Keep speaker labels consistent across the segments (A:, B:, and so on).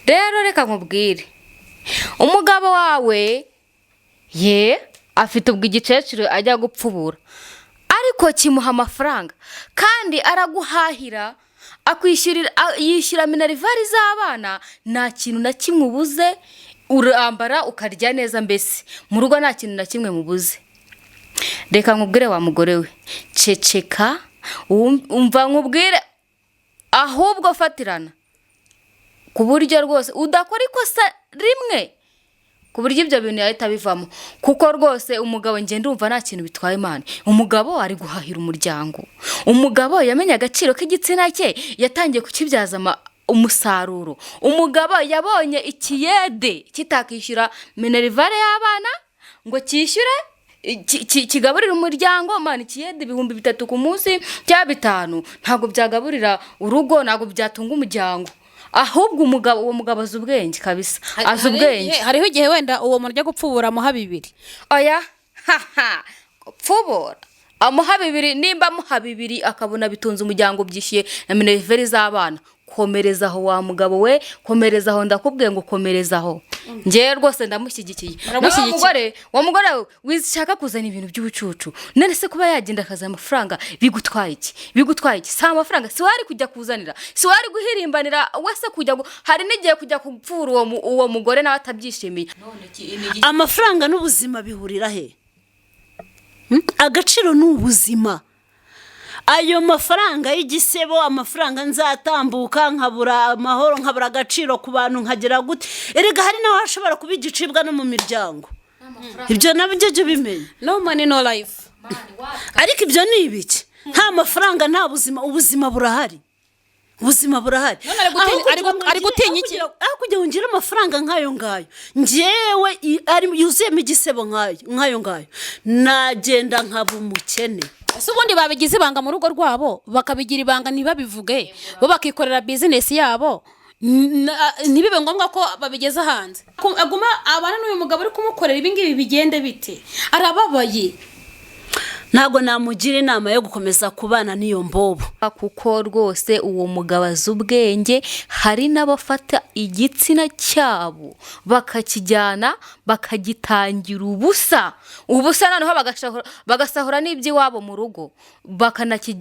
A: rero reka nkubwire umugabo wawe afite ubwo igicecuru ajya gupfubura ariko kimuha amafaranga kandi araguhahira yishyura minerivare z'abana nta kintu na kimwe ubuze urambara ukarya neza mbese mu rugo nta kintu na kimwe mubuze reka nkubwire wa mugore we ceceka umva nkubwire ahubwo fatirana ku buryo rwose udakora ikosa rimwe ku buryo ibyo bintu yahita bivamo kuko rwose umugabo ngende umva nta kintu bitwaye Imana umugabo ari guhahira umuryango umugabo yamenye agaciro k'igitsina cye yatangiye kukibyaza umusaruro umugabo yabonye ikiyede kitakishyura minerivare y'abana ngo cyishyure kigaburira umuryango Imana ikiyede 3,000 ku munsi cyangwa 5 ntabwo byagaburira urugo ntabwo byatunga umuryango ahubwo uwo mugabo azubwenge kabisa azubwenge
B: hariho igihe wenda uwo murya gupfubura amuha 2
A: oya gupfubura amuha 2 nimba amuha 2 akabona bitunze umuryango byishyuye na minerivare z'abana komerezaho wa mugabo we komerezaho ndakubwiye ngo komerezaho ngiye rwose ndamushyigikiye wa mugore wishaka kuzana ibintu by'ubucucu none se kuba yagenda akaza amafaranga bigutwaye iki sa amafaranga si wari kujya kuzanira si wari guhirimbanira wese kujya hari n'igihe kujya kupfura uwo mugore nawe atabyishimiye
C: amafaranga n'ubuzima bihurira he agaciro n'ubuzima ayo mafaranga y'igisebo amafaranga nzatambuka nkabura amahoro nkabura agaciro ku bantu nkagera gute erega hari naho hashobora kuba igicibwa no mu miryango ibyo nabyo bimenye
B: no money no life
C: ariko ibyo ni ibiki nta mafaranga nta buzima ubuzima burahari
B: ari gutinya iki
C: aho kujya wongera amafaranga nk'ayo ngayo ngewe yuzuyemo igisebo nk'ayo ngayo nagenda nkaba umukene
B: ese ubundi babigize ibanga mu rugo rwabo bakabigira ibanga ntibabivuge bo bakikorera business yabo ntibibe ngombwa ko babigeza hanze aguma abana n'uyu mugabo ari kumukorera ibingibi bigende bite arababaye
C: ntago namugira inama yo gukomeza kubana n'iyo mbobo
A: kuko rwose uwo mugabo azubwenge hari n'abafata igitsina cyabo bakakijyana bakagitangira ubusa noneho bagasahura n'iby'iwabo mu rugo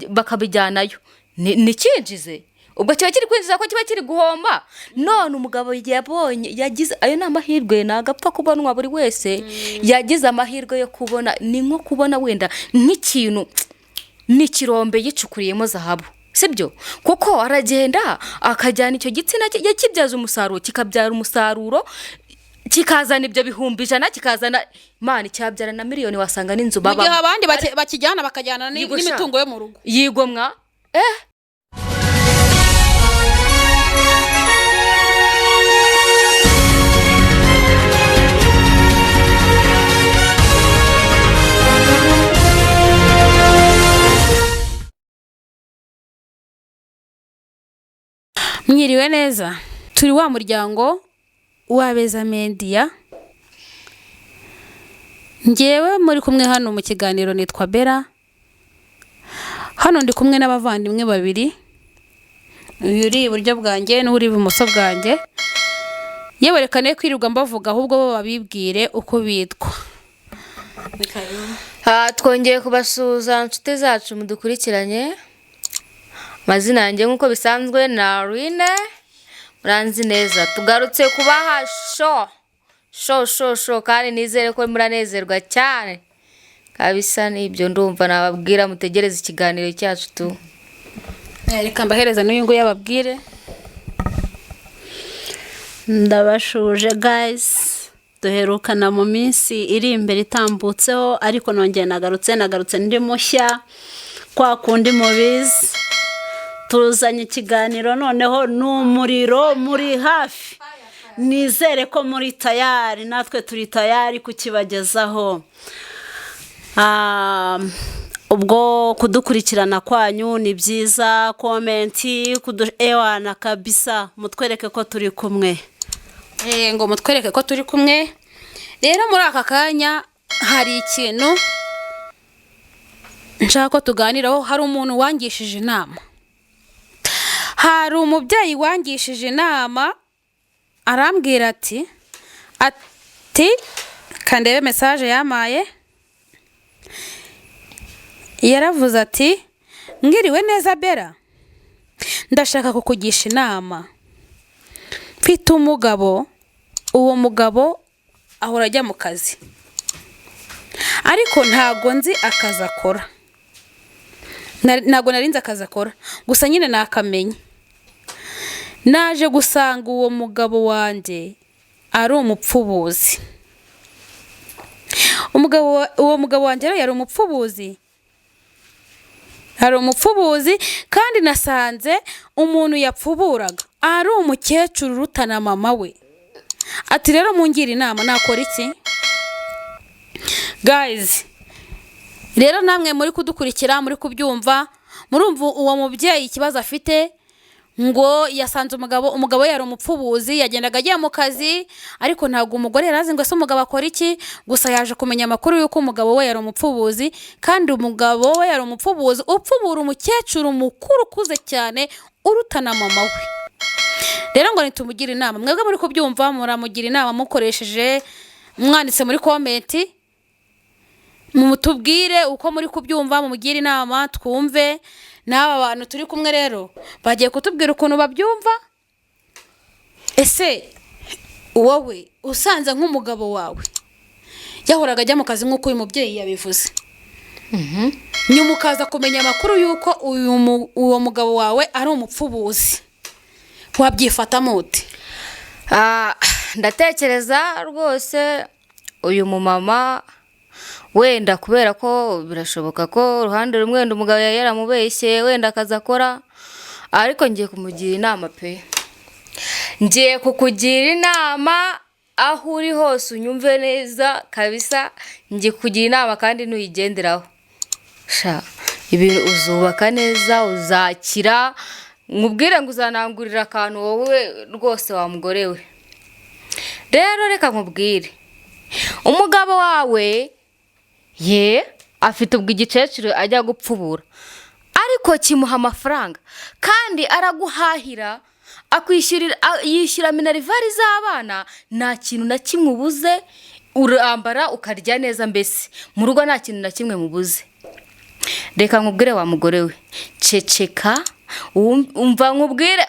A: bakabijyanayo nikinjize ubwo kiba kiri kwinjiza ko kiba kiri guhomba none umugabo yabonye yagize ayo n'amahirwe nagapfa kubonwa buri wese yagize amahirwe yo kubona ni nko kubona wenda nk'ikintu n'ikirombe yicukuriyemo zahabu sibyo kuko aragenda akajyana icyo gitsina yakibyaza umusaruro kikabyara umusaruro kikazana ibyo 100,000 kikazana Imana cyabyara na miliyoni wasanga n'inzu baba
B: mu gihe abandi bakijyana bakajyana n'imitungo yo mu rugo
A: yigomwa
B: mwiriwe neza turi wa muryango wabeza media ngewe muri kumwe hano mu kiganiro nitwa Bella hano ndi kumwe n'abavandimwe 2 uri iburyo bwanjye n'uri ibumoso bwanjye yewerekane kwirirwa mbavuga ahubwo bo babibwire uko bitwa
A: twongeye kubasuza inshuti zacu mudukurikiranye mazina yanjye nk'uko bisanzwe na Rine muranzi neza tugarutse kubaha show kandi nizere ko muranezerwa cyane kabisa n'ibyo ndumva nababwira mutegereze ikiganiro cyacu tu
B: reka mbahereza n'uyu ngo yababwire
C: ndabashuje guys duherukana mu minsi iri imbere itambutseho ariko nongeye nagarutse ndi mushya kwa kundi mubizi tuzanye ikiganiro noneho n'umuriro muri hafi nizere ko muri tayari natwe turi tayari kukibagezaho ubwo kudukurikirana kwanyu ni byiza komenti ewana kabisa mutwereke ko turi kumwe
B: ngo mutwereke ko turi kumwe rero muri aka kanya hari ikintu nshaka ko tuganiraho hari umuntu wangishije inama hari umubyeyi wangishije inama arambwira ati kandebe message yamaye, yaravuze ati ngiriwe neza Bera, ndashaka kukugisha inama. Mfite umugabo, uwo mugabo ahora ajya mu kazi, ariko ntago nzi akazi akora, ntago narinze akazi akora, gusa nyine nakamenye. Naje gusanga uwo mugabo wanjye ari umupfubuzi. Uwo mugabo wanjye yari umupfubuzi, kandi nasanze umuntu yapfuburaga ari umukecuru urutana mama we. Ati rero mungira inama nakora iki? Guys, rero namwe muri kudukurikira, muri kubyumva, murumva uwo mubyeyi ikibazo afite, ngo yasanze umugabo yari umupfubuzi, yagendaga ajya mu kazi, ariko ntago umugore yarazi ngo ese umugabo akora iki. Gusa yaje kumenya amakuru yuko umugabo we yari umupfubuzi, kandi umugabo we yari umupfubuzi upfubura umukecuru mukuru ukuze cyane urutana mama we. Rero ngo nitumugira inama, mwebwe muri kubyumva muramugira inama mukoresheje, mwanditse muri comment, mutubwire uko muri kubyumva, mumugira inama twumve. N'aba bantu turi kumwe rero bagiye kutubwira ukuntu babyumva. Ese wowe usanze nk'umugabo wawe yahoraga ajya mu kazi nk'uko uyu mubyeyi yabivuze, nyuma ukaza kumenya amakuru yuko uwo mugabo wawe ari umupfubuzi, wabyifatamo ute?
A: Ndatekereza rwose uyu mumama wenda kubera ko birashoboka ko uruhande rumwe wenda umugabo yaramubeshye wenda akaza akora, ariko ngiye kumugira inama pe. Ngiye kukugira inama aho uri hose, unyumve neza kabisa. Ngiye kukugira inama kandi nuyigenderaho, ibintu uzubaka neza, uzakira. Nkubwire ngo uzanangurira akantu wowe rwose wa mugore we. Rero reka nkubwire, umugabo wawe afite ubwo igicecuru ajya gupfubura, ariko kimuha amafaranga kandi araguhahira, yishyura minerivare z'abana, nta kintu na kimwe ubuze, urambara ukarya neza, mbese mu rugo nta kintu na kimwe mubuze. Reka nkubwire wa mugore we, ceceka, umva nkubwire,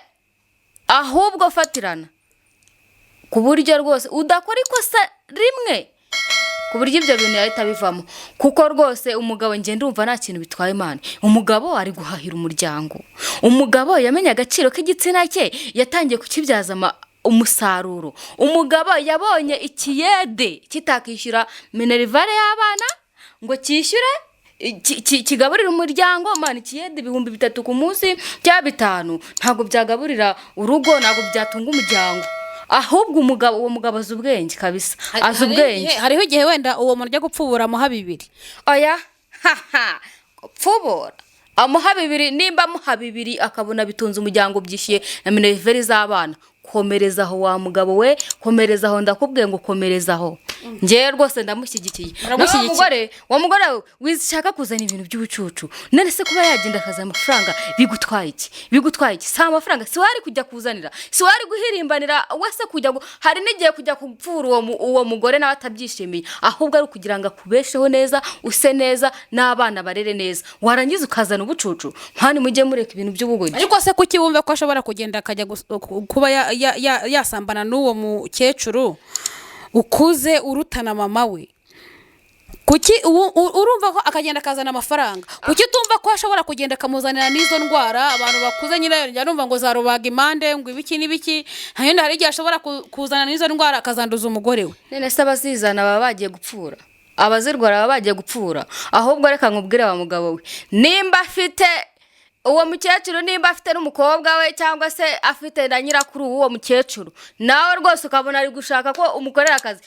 A: ahubwo fatirana ku buryo rwose udakora ikosa rimwe, ku buryo ibyo bintu yahita bivamo. Kuko rwose umugabo njye ndumva nta kintu bitwaye Imana. Umugabo ari guhahira umuryango, umugabo yamenye agaciro k'igitsina cye, yatangiye kukibyaza umusaruro. Umugabo yabonye ikiyede kitakishyura minerivare y'abana ngo cyishyure kigaburira umuryango. Mana, ikiyede 3,000 ku munsi cyangwa 5 ntabwo byagaburira urugo, ntabwo byatunga umuryango. Ahubwo uwo mugabo azi ubwenge kabisa, azi ubwenge.
B: Hariho igihe wenda uwo muntu ajya gupfubura amuha 2.
A: Oya, gupfubura amuha 2, nimba amuha 2 akabona bitunze umuryango, byishyuye na minerivare z'abana, komerezaho wa mugabo we, komerezaho. Ndakubwiye ngo komerezaho. Ngiye rwose ndamushyigikiye. Wa mugore wishaka kuzana ibintu by'ubucucu, none se kuba yagenda akaza amafaranga bigutwaye iki? Si amafaranga, si wari kujya kuzanira, si wari guhirimbanira wese kujya hari n'igihe kujya kupfura uwo mugore nawe atabyishimiye, ahubwo ari kugira ngo akubesheho neza, use neza, n'abana barere neza. Warangiza ukazana ubucucu, mpani mujye mureka ibintu by'ubugoyi.
B: Ariko se kuki wumva ko ashobora kugenda akajya kuba yasambana n'uwo mukecuru ukuze urutana mama we? Kuki urumva ko akagenda akazana amafaranga? Kuki tumva ko ashobora kugenda akamuzanira n'izo ndwara abantu bakuze? Nyine yarumva ngo zarubaga impande, ngo ibiki n'ibiki, hanyuma hari igihe ashobora kuzana n'izo ndwara akazanduza umugore we.
A: Nene se abazizana baba bagiye gupfura, abazirwara baba bagiye gupfura. Ahubwo reka nkubwire wa mugabo we, nimba afite uwo mukecuru, nimba afite n'umukobwa we cyangwa se afite na nyirakuru w'uwo mukecuru, nawe rwose ukabona ari gushaka ko umukorera akazi,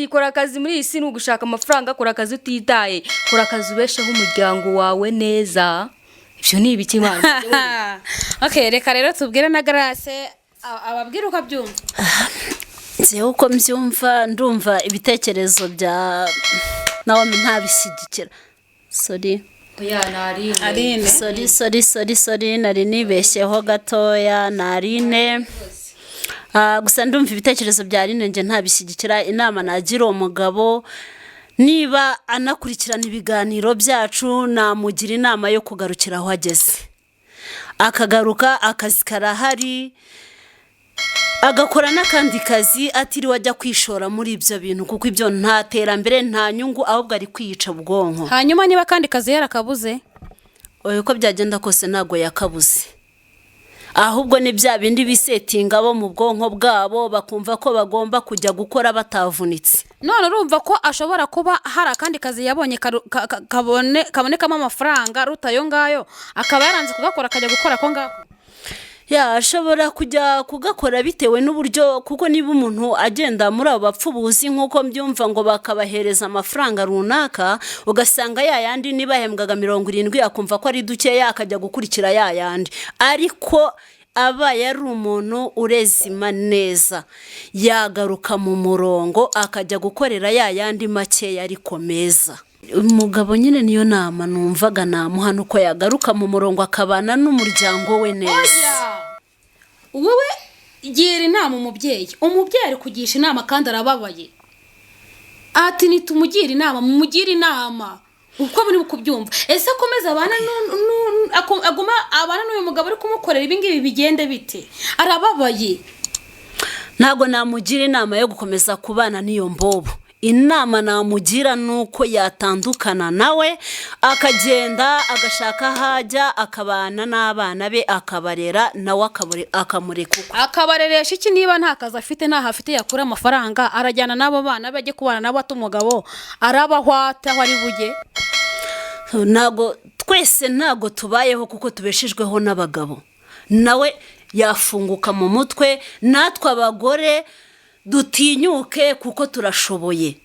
A: kora akazi muri iyi si. Ni ugushaka amafaranga, kora akazi utitaye, kora akazi ubesheho umuryango wawe neza. Ibyo ni ibiki Imana?
B: Okay, reka rero tubwire na Grace ababwira uko abyumva.
C: Nziye uko mbyumva, ndumva ibitekerezo bya nawe ntabishyigikira.
B: Arine.
C: Sorry, nari nibeshyeho gatoya. Narine gusa ndumva ibitekerezo bya Aline nge ntabishyigikira. Inama nagira uwo mugabo, niba anakurikirana ibiganiro byacu, namugira inama yo kugarukira aho ageze, akagaruka, akazi karahari, agakora n'akandi kazi, atiriwe ajya kwishora muri ibyo bintu, kuko ibyo nta terambere, nta nyungu, ahubwo ari kwiyica ubwonko.
B: hanyuma niba kandi kazi yarakabuze,
C: uko byagenda kose ntabwo yakabuze, ahubwo ni bya bindi bisetinga bo mu bwonko bwabo, bakumva ko bagomba kujya gukora batavunitse.
B: none urumva ko ashobora kuba hari akandi kazi yabonye kabonekamo amafaranga ruta ayo ngayo, akaba yaranze kugakora akajya gukora ako ngako.
C: Ashobora kujya kugakora bitewe n'uburyo, kuko niba umuntu agenda muri abo bapfubuzi nk'uko mbyumva ngo bakabahereza amafaranga runaka, ugasanga yayandi niba ahembwaga 70 akumva ko ari dukeya, akajya gukurikira yayandi. Ariko aba yari umuntu urezima neza, yagaruka mu murongo akajya gukorera yayandi makeya ariko meza. Umugabo nyine niyo nama numvaga namuha, nuko yagaruka mu murongo akabana n'umuryango we neza.
B: Wowe gira inama umubyeyi ari kugisha inama kandi arababaye, ati nitumugira inama, mumugira inama uko muri kubyumva. Ese akomeza abana aguma abana n'uyu mugabo ari kumukorera ibingibi bigende bite? Arababaye.
C: Ntago namugira inama yo gukomeza kubana n'iyo mbobo. Inama namugira nuko yatandukana nawe, akagenda agashaka hajya, akabana n'abana be, akabarera nawe akamureka.
B: Akabareresha iki niba nta kazi afite, nta hafite yakura amafaranga, arajyana n'abo bana bajye kubana nabo, atumugabo arabahwata aho ari bujye.
C: Twese ntago tubayeho kuko tubeshejweho n'abagabo. Nawe yafunguka mu mutwe, natwe abagore dutinyuke kuko turashoboye.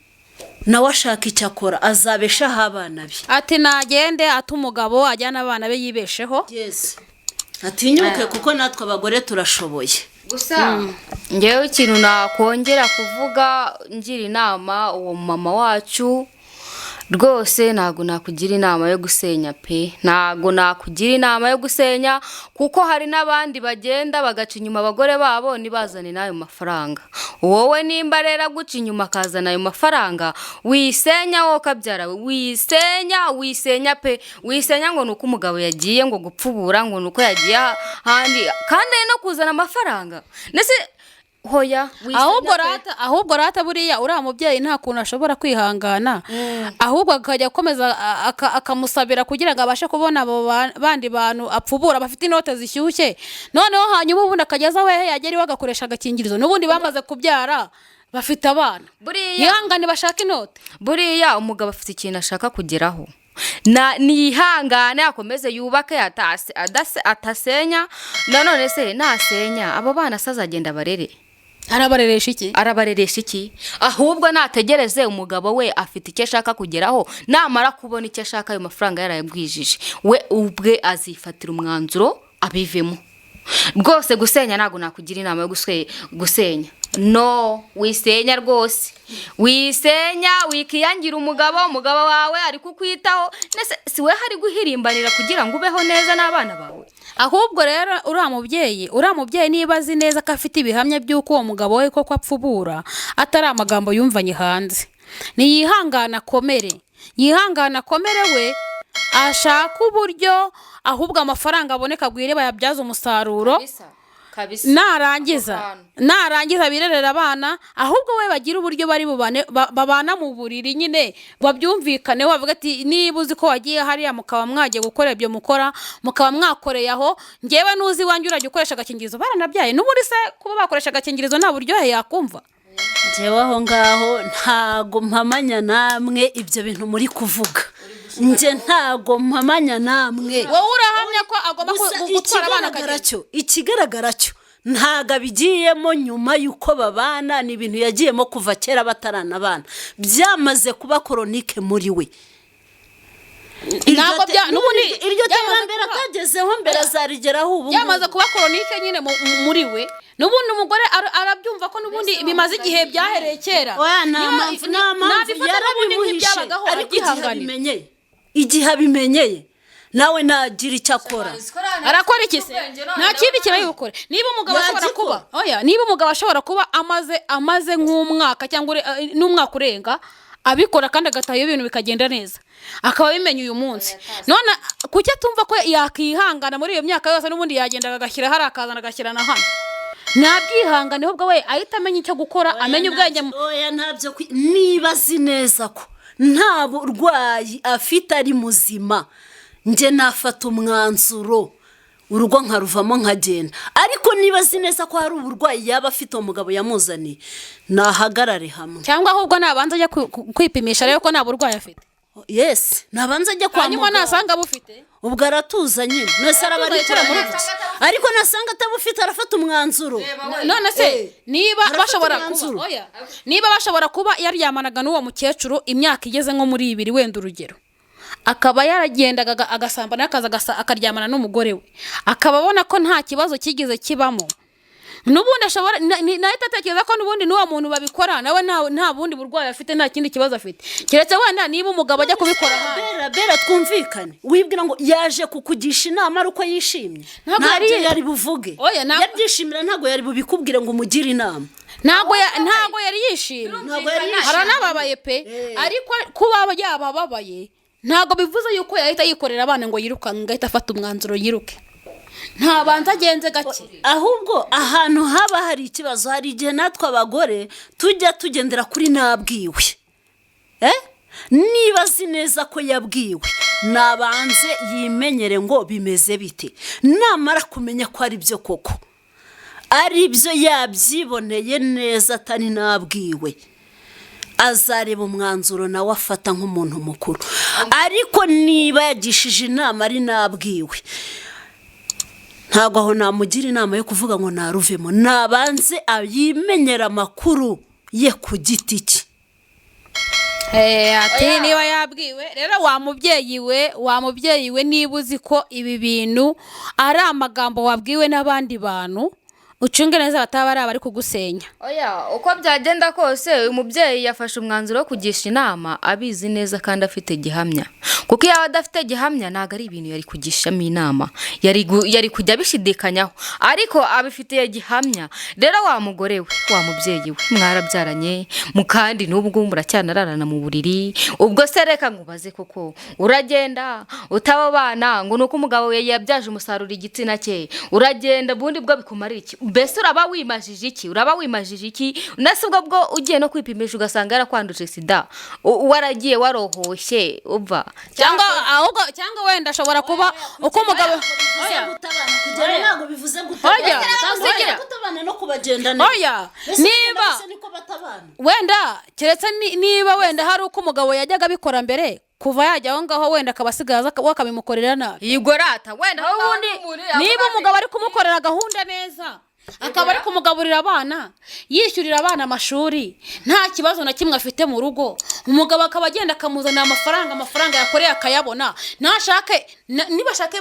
C: Nawe ashaka icyo akora, azabeshaho abana be.
B: Ati nagende atumugabo ajyana abana be yibesheho.
C: Yes. Atinyuke kuko natwe abagore turashoboye.
A: Gusa ngewe ikintu nakongera kuvuga, ngira inama uwo mama wacu, rwose ntago nakugira inama yo gusenya pe, ntago nakugira inama yo gusenya, kuko hari n'abandi bagenda bagaca inyuma abagore babo nibazane nayo mafaranga. Wowe nimba rero guca inyuma akazana ayo mafaranga, wisenya wowe kabyara, wisenya pe, wisenya ngo nuko umugabo yagiye ngo gupfubura, ngo nuko yagiye handi kandi no kuzana amafaranga. Nese hoya
B: ahubwo rata buriya uriya mubyeyi nta kuntu ashobora kwihangana, ahubwo akajya komeza akamusabira kugira ngo abashe kubona abo bandi bantu apfubura bafite inote zishyushye. Noneho hanyuma ubundi akageza wehe yagera iwe agakoresha agakingirizo, n'ubundi bamaze kubyara bafite abana, yihangane bashaka inote.
A: Buriya umugabo afite ikintu ashaka kugeraho, nihangane akomeze yubake, atasenya. Nanone se nasenya abo bana sazagenda barere. Arabareresha iki? Ahubwo nategereze umugabo we afite icyo ashaka kugeraho, namara kubona icyo ashaka ayo mafaranga yarayagwijije, we ubwe azifatira umwanzuro abivemo. Rwose gusenya ntago nakugira inama yo gusenya. No, wisenya rwose. Wisenya wikiyangira umugabo wawe ari kukwitaho, nese siwe hari guhirimbanira kugira ngo ubeho neza n'abana bawe.
B: Ahubwo rero uriya mubyeyi niba azi neza ko afite ibihamya by'uko uwo mugabo we koko apfubura, atari amagambo yumvanye hanze, niyihangana akomere we, ashaka uburyo ahubwo amafaranga aboneka agwire bayabyaza umusaruro. Narangiza birerera abana, ahubwo we bagira uburyo bari babana mu buriri nyine, babyumvikane. Wavuga ati niba uzi ko wagiye hariya mukaba mwagiye gukora ibyo mukora, mukaba mwakoreye aho, ngewe nuzi wanjye urajya ukoresha agakingirizo, baranabyaye n'ubundi se kuba bakoresha agakingirizo nta buryohe yakumva.
C: Ngewe aho ngaho ntago mpamanya namwe ibyo bintu muri kuvuga. Nje ntago mpamanya namwe.
B: Wowe urahamya ko agomba gutwara abana akagera.
C: Ikigaragara cyo ntago abigiyemo nyuma yuko babana, ni ibintu yagiyemo kuva kera batarana abana, byamaze kuba koronike muri we. Iryo terambere atagezeho mbere azarigeraho ubu
B: yamaze kuba koronike nyine muri we. N'ubundi umugore arabyumva ko n'ubundi bimaze igihe byahereye kera.
C: Igihe abimenyeye nawe nagira icyo akora.
B: arakora iki se? nta kindi kirayukore. Niba umugabo ashobora kuba niba umugabo ashobora kuba amaze nk'umwaka cyangwa n'umwaka urenga abikora kandi agataha ibintu bikagenda neza akaba bimenye uyu munsi, none kuki atumva ko yakihangana muri iyo myaka yose n'ubundi yagenda agashyira hari akazana agashyira na hano? Nabyihangane ahubwo we ahita amenya icyo gukora, amenya ubwenge.
C: Ntabyo niba azi neza ko nta burwayi afite ari muzima, njye nafata umwanzuro urugo nkaruvamo nkagenda. Ariko niba azi neza ko hari uburwayi yaba afite umugabo yamuzaniye, nahagarare hamwe.
B: Cyangwa ahubwo nabanza ajya kwipimisha rero ko nta burwayi afite.
C: Yes, nabanza ajya kwa muganga.
B: Hanyuma nasanga bufite,
C: ubwo aratuza nyine. Nose arabarikira muri iki. Ariko nasanga atabufite arafata umwanzuro.
B: None se niba bashobora kuba yaryamanaga n'uwo mukecuru imyaka igeze nko muri 2 wenda urugero, akaba yaragendaga agasambana akaryamana n'umugore we, akaba abona ko nta kibazo kigeze kibamo, n'ubundi ashobora nahita atekereza ko n'ubundi n'uwo muntu babikora nawe nta bundi burwayi afite, nta kindi kibazo afite, keretse wenda niba umugabo ajya kubikora.
C: Bera twumvikane, wibwira ngo yaje kukugisha inama ari uko yishimye, ntabwo yari buvuge. Yabyishimira ntabwo yari bubikubwire ngo umugire inama.
B: Ntabwo yari yishimye, haranababaye pe. Ariko kuba yabababaye ntabwo bivuze yuko yahita yikorera abana ngo yirukange ngahita afata umwanzuro yiruke. Ntabanza agenze gake,
C: ahubwo ahantu haba hari ikibazo hari igihe natwe abagore tujya tugendera kuri nabwiwe. Niba azi neza ko yabwiwe, nabanze yimenyere ngo bimeze bite. Namara kumenya ko ari byo koko, ari byo yabyiboneye neza atari nabwiwe, azareba umwanzuro nawe afata nk'umuntu mukuru. Ariko niba yagishije inama ari nabwiwe, ntabwo aho namugira inama yo kuvuga ngo naruvemo. Nabanze ayimenyera amakuru ye ku giti cye.
B: Ati niba yabwiwe rero wa mubyeyi we niba uzi ko ibi bintu ari amagambo wabwiwe n'abandi bantu, ucunge neza bataba bari kugusenya.
A: Uko byagenda kose uyu mubyeyi yafashe umwanzuro wo kugisha inama abizi neza kandi afite gihamya, kuko iyo adafite gihamya ntago ari ibintu yari kugishamo inama, yari kujya bishidikanyaho. Ariko abifitiye gihamya, rero wa mugore we wa mubyeyi we mwarabyaranye mukandi n'ubwo muracyanararana mu buriri, ubwo se reka ngubaze koko uragenda utaba bana ngo nuko umugabo we yabyaje umusaruro igitsina cye, uragenda bundi bwo bikumarira iki? Mbese uraba wimajije iki? Nase ubwo ugiye no kwipimisha ugasanga yarakwanduje sida, waragiye warohoshye ubva.
B: Cyangwa wenda ashobora kuba uko umugabo
C: kugera ntabwo bivuze gutabana no kubagenda neza.
B: Niba wenda keretse niba wenda hari uko umugabo yajyaga abikora mbere, kuva yajya aho ngaho wenda akabasigaza wakabimukorera nabi.
A: Yigorata wenda
B: ubundi niba umugabo ari kumukorera gahunda neza, akaba ari kumugaburira abana, yishyurira abana amashuri, nta kibazo na kimwe afite mu rugo, umugabo akaba agenda akamuzanira amafaranga yakoreye akayabona, ntashake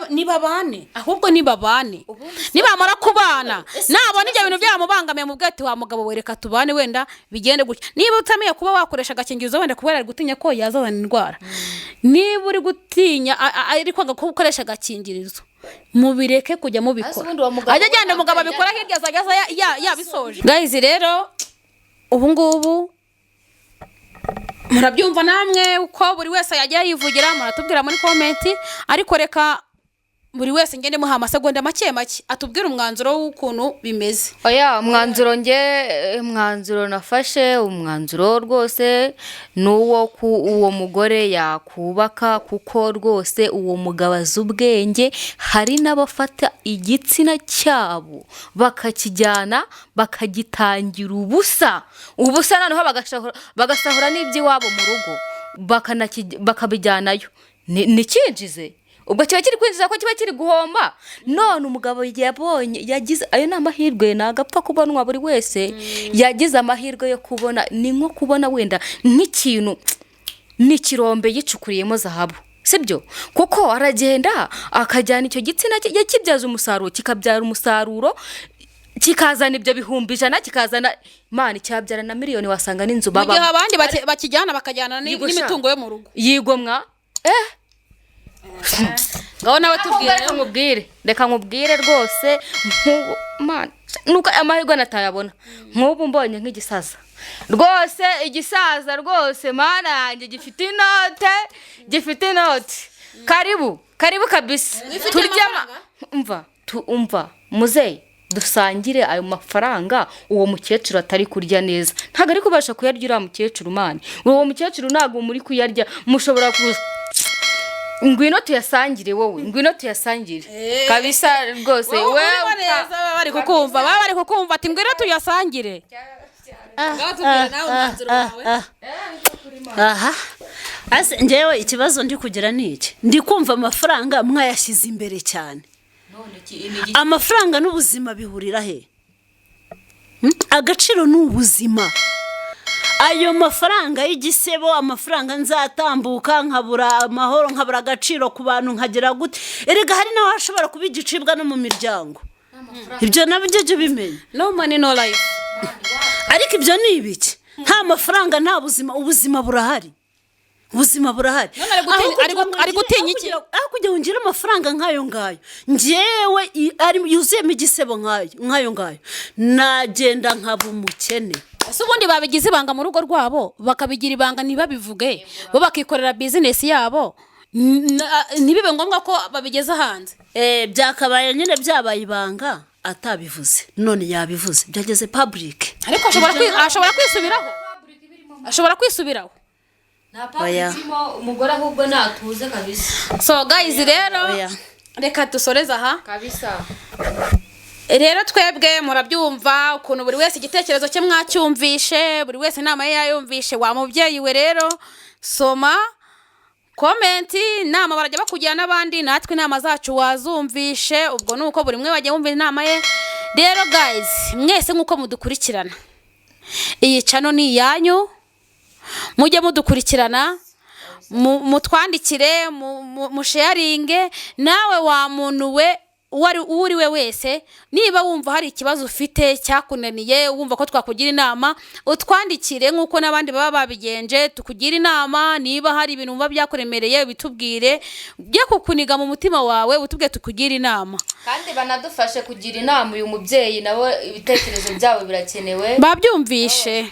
B: nibabane, ahubwo nibabane. Nibamara kubana nabona ibyo bintu byamubangamiye mu bwete, wa mugabo wereka tubane wenda bigende gutya. Niba utamiye kuba wakoresha agakingirizo wenda kubera ari gutinya ko yazazana indwara, niba uri gutinya ari kwanga gukoresha agakingirizo, mubireke kujya mubikora. Ajya agenda umugabo abikora hirya zagaza yabisoje. Guys, rero ubu ngubu murabyumva namwe uko buri wese yajya yivugira, muratubwira muri comment. Ariko reka buri wese ngende muha amasegonda make atubwira umwanzuro w'ukuntu bimeze. Umwanzuro nafashe, umwanzuro rwose nuwo uwo mugore yakubaka, kuko rwose uwo mugabo azubwenge. Hari n'abafata igitsina cyabo bakakijyana bakagitangira ubusa noneho bagasahura n'iby'iwabo mu rugo bakabijyanayo. Nikinjize ubwo kiba kiri kwinjiza ko kiba kiri guhomba. None umugabo yagize ayo n'amahirwe, nagapfa kubonwa buri wese. Yagize amahirwe yo kubona, ni nko kubona wenda nk'ikintu n'ikirombe yicukuriyemo zahabu, sibyo? Kuko aragenda akajyana icyo gitsina yakibyaza umusaruro, kikabyara umusaruro, kikazana ibyo bihumbi 100, kikazana mani cyabyara na miliyoni, wasanga n'inzu baba. Mu gihe abandi bakijyana bakajyana n'imitungo yo mu rugo.
A: Yigomwa
B: ngaho nawe tubwire
A: reka nkubwire rwose nuko amahirwe natayabona nk'ubu mbonye nk'igisaza rwose igisaza rwose mana yanjye gifite inote karibu kabisa turyama umva muzeyi dusangire ayo mafaranga uwo mukecuru atari kurya neza ntabwo ari kubasha kuyarya uriya mukecuru mani uwo mukecuru ntabwo muri kuyarya mushobora kuza ngwino tuyasangire kabisa rwose
B: wewe bari kukumva ati ngwino tuyasangire
C: njyewe ikibazo ndi kugira ni iki ndi kumva amafaranga mwayashyize imbere cyane amafaranga n'ubuzima bihurira he agaciro ni ubuzima ayo mafaranga y'igisebo amafaranga nzatambuka nkabura amahoro nkabura agaciro ku bantu nkagera gute erega hari nawe hashobora kuba igicibwa no mu miryango ibyo nabyo jya ubimenya
B: no money no life
C: ariko ibyo ni ibiki nta mafaranga nta buzima ubuzima burahari
B: ari gutinya iki
C: aho kugira ngo ngire amafaranga nk'ayo ngayo njyewe yuzuyemo igisebo nk'ayo ngayo nagenda nkaba umukene
B: ese ubundi babigize ibanga mu rugo rwabo bakabigira ibanga ntibabivuge bo bakikorera bizinesi yabo ntibibe ngombwa ko babigeza hanze
C: byakabaye nyine byabaye ibanga atabivuze none yabivuze byageze public
B: ariko ashobora kwisubiraho
A: umugore ahubwo natuze kabisa
B: so guys rero reka dusoreze aha
A: kabisa
B: rero twebwe murabyumva ukuntu buri wese igitekerezo cye mwacyumvishe buri wese inama ye yayumvishe wa mubyeyi we rero soma komenti inama barajya bakugira n'abandi natwe inama zacu wazumvishe ubwo nuko buri mwe bagiye wumva inama ye rero guys mwese nk'uko mudukurikirana iyi channel ni iyanyu mujye mudukurikirana mutwandikire musharinge nawe wa muntu we uri we wese niba wumva hari ikibazo ufite cyakunaniye wumva ko twakugira inama utwandikire nk'uko n'abandi baba babigenje tukugira inama niba hari ibintu wumva byakuremereye bitubwire bye kukuniga mu mutima wawe utubwiye tukugira inama
A: kandi banadufashe kugira inama uyu mubyeyi nawe ibitekerezo byabo birakenewe
B: babyumvishe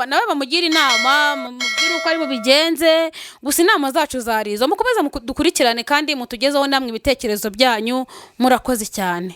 B: nawe bamugira inama mubwire uko ari bubigenze gusa inama zacu zarizo mukomeza dukurikirane kandi mutugezeho namwe ibitekerezo byanyu murakoze cyane.